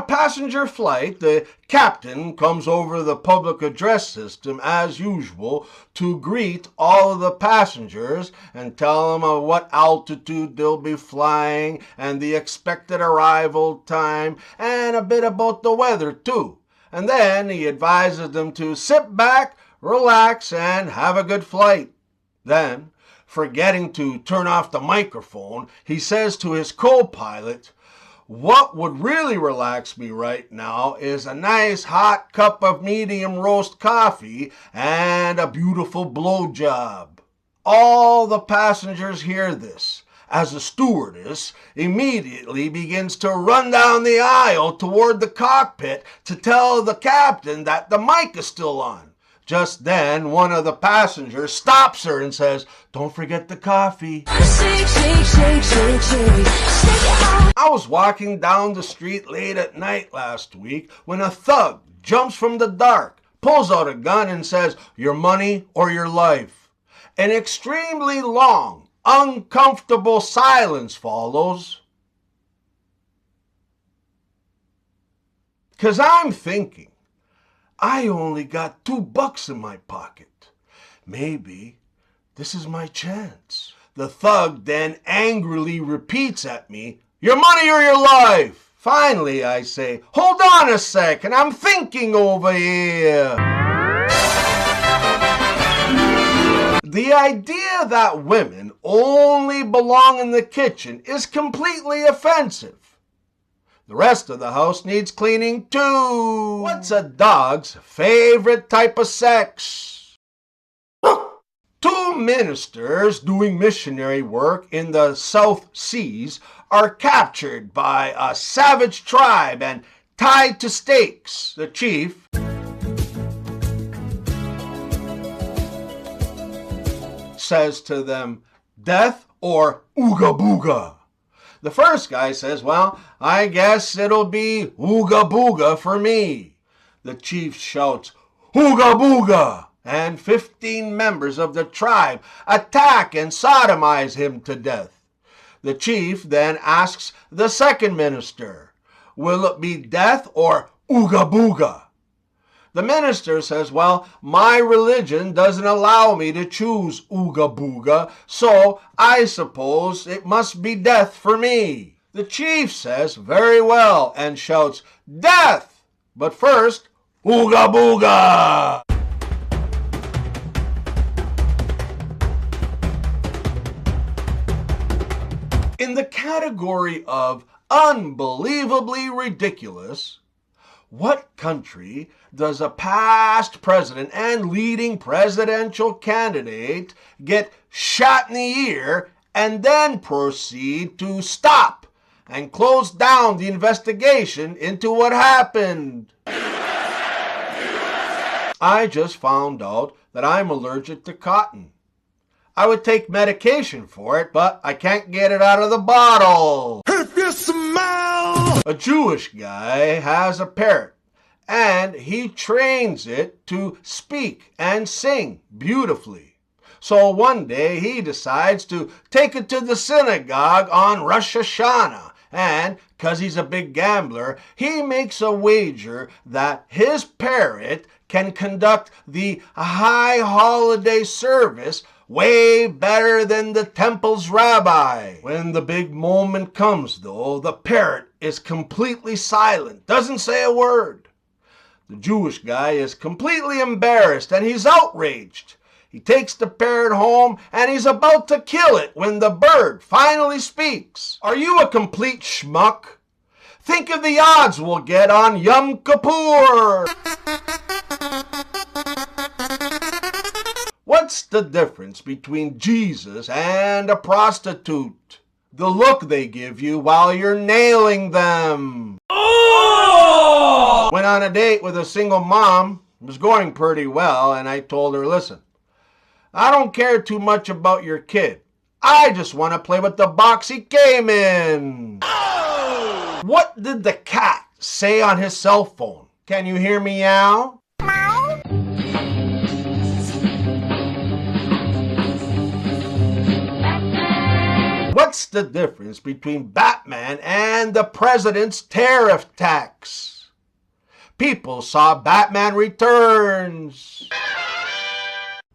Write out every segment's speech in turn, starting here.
passenger flight, the captain comes over the public address system as usual to greet all of the passengers and tell them at what altitude they'll be flying and the expected arrival time and a bit about the weather too. And then he advises them to sit back, relax, and have a good flight. Then, forgetting to turn off the microphone, he says to his co-pilot, "What would really relax me right now is a nice hot cup of medium roast coffee and a beautiful blowjob." All the passengers hear this, as the stewardess immediately begins to run down the aisle toward the cockpit to tell the captain that the mic is still on. Just then, one of the passengers stops her and says, "Don't forget the coffee." I was walking down the street late at night last week when a thug jumps from the dark, pulls out a gun and says, "Your money or your life." An extremely long, uncomfortable silence follows. 'Cause I'm thinking, I only got $2 in my pocket. Maybe this is my chance. The thug then angrily repeats at me, "Your money or your life?" Finally, I say, "Hold on a second, I'm thinking over here." The idea that women only belong in the kitchen is completely offensive. The rest of the house needs cleaning too. What's a dog's favorite type of sex? Two ministers doing missionary work in the South Seas are captured by a savage tribe and tied to stakes. The chief says to them, "Death or ooga booga?" The first guy says, "Well, I guess it'll be ooga booga for me." The chief shouts, "Ooga booga!" and 15 members of the tribe attack and sodomize him to death. The chief then asks the second minister, "Will it be death or ooga booga?" The minister says, "Well, my religion doesn't allow me to choose ooga booga, so I suppose it must be death for me." The chief says, "Very well," and shouts, "Death! But first, ooga booga!" In the category of unbelievably ridiculous, what country does a past president and leading presidential candidate get shot in the ear and then proceed to stop and close down the investigation into what happened? I just found out that I'm allergic to cotton. I would take medication for it, but I can't get it out of the bottle. If you smell! A Jewish guy has a parrot, and he trains it to speak and sing beautifully. So one day he decides to take it to the synagogue on Rosh Hashanah, and because he's a big gambler, he makes a wager that his parrot can conduct the high holiday service way better than the temple's rabbi. When the big moment comes, though, the parrot is completely silent, doesn't say a word. The Jewish guy is completely embarrassed and he's outraged. He takes the parrot home and he's about to kill it when the bird finally speaks. Are you a complete schmuck? Think of the odds we'll get on Yom Kippur. What's the difference between Jesus and a prostitute? The look they give you while you're nailing them. Oh! Went on a date with a single mom. It was going pretty well, and I told her, "Listen, I don't care too much about your kid. I just want to play with the box he came in." Oh! What did the cat say on his cell phone? Can you hear me meow? What's the difference between Batman Batman and the President's tariff tax. People saw Batman Returns.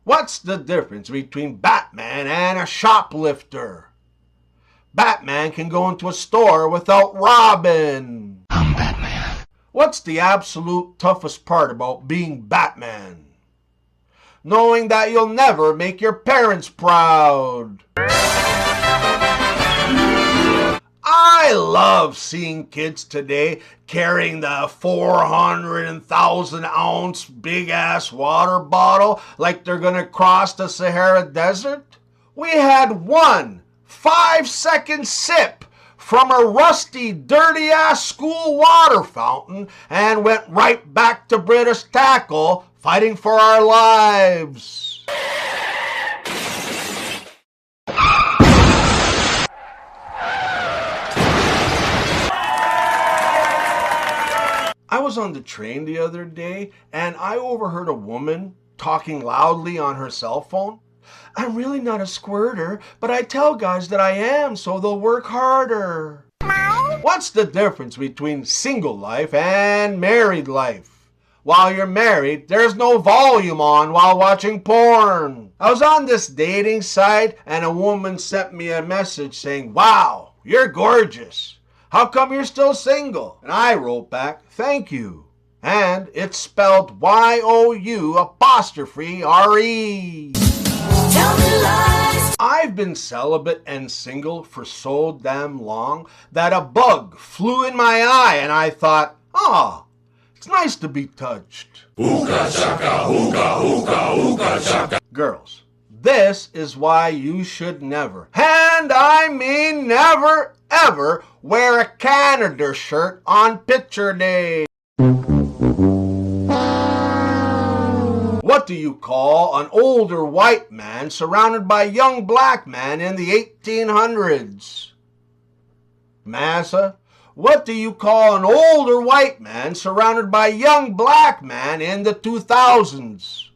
What's the difference between Batman and a shoplifter? Batman can go into a store without robbing. I'm Batman. What's the absolute toughest part about being Batman? Knowing that you'll never make your parents proud. I love seeing kids today carrying the 400,000 ounce big ass water bottle like they're gonna cross the Sahara Desert. We had one 5-second sip from a rusty, dirty ass school water fountain and went right back to British tackle fighting for our lives. I was on the train the other day and I overheard a woman talking loudly on her cell phone. I'm really not a squirter, but I tell guys that I am so they'll work harder. What's the difference between single life and married life? While you're married, there's no volume on while watching porn. I was on this dating site and a woman sent me a message saying, "Wow, you're gorgeous. How come you're still single?" And I wrote back, "Thank you." And it's spelled YOU''RE. Tell me lies. I've been celibate and single for so damn long that a bug flew in my eye and I thought, it's nice to be touched. Hookah chaka, hookah, hookah, hookah chaka. Girls, this is why you should never, and I mean never, ever wear a Canada shirt on picture day. What do you call an older white man surrounded by young black men in the 1800s? Massa? What do you call an older white man surrounded by young black men in the 2000s?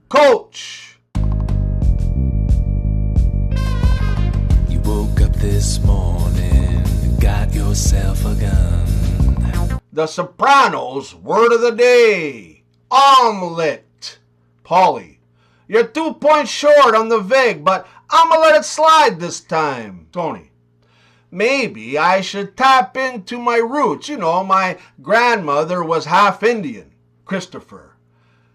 Coach. You woke up this morning and got yourself a gun. The Sopranos word of the day. Omelette. Polly, you're 2 points short on the vig, but I'm gonna let it slide this time. Tony, maybe I should tap into my roots. You know, my grandmother was half Indian. Christopher,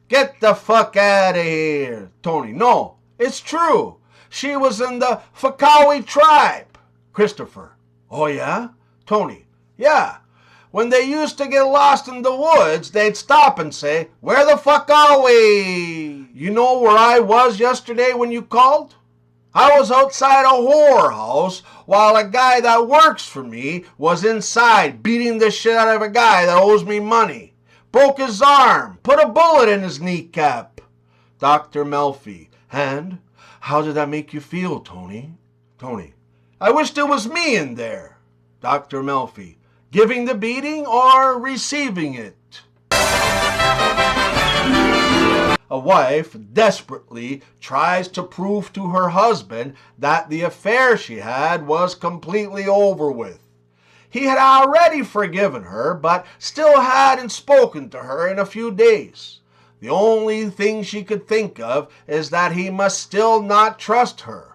get the fuck out of here. Tony, no, it's true. She was in the Fakawi tribe. Christopher, oh yeah? Tony, yeah. When they used to get lost in the woods, they'd stop and say, "Where the fuck are we?" You know where I was yesterday when you called? I was outside a whorehouse while a guy that works for me was inside beating the shit out of a guy that owes me money. Broke his arm, put a bullet in his kneecap. Dr. Melfi, and how did that make you feel, Tony? Tony, I wished it was me in there. Dr. Melfi, giving the beating or receiving it? A wife desperately tries to prove to her husband that the affair she had was completely over with. He had already forgiven her, but still hadn't spoken to her in a few days. The only thing she could think of is that he must still not trust her.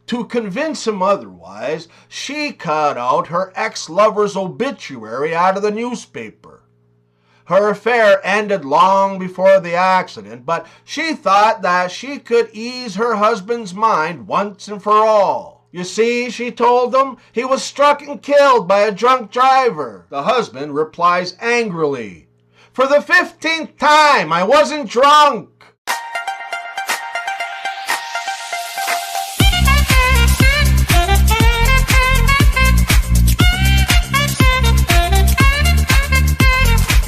To convince him otherwise, she cut out her ex-lover's obituary out of the newspaper. Her affair ended long before the accident, but she thought that she could ease her husband's mind once and for all. You see, she told him, he was struck and killed by a drunk driver. The husband replies angrily, "For the 15th time, I wasn't drunk."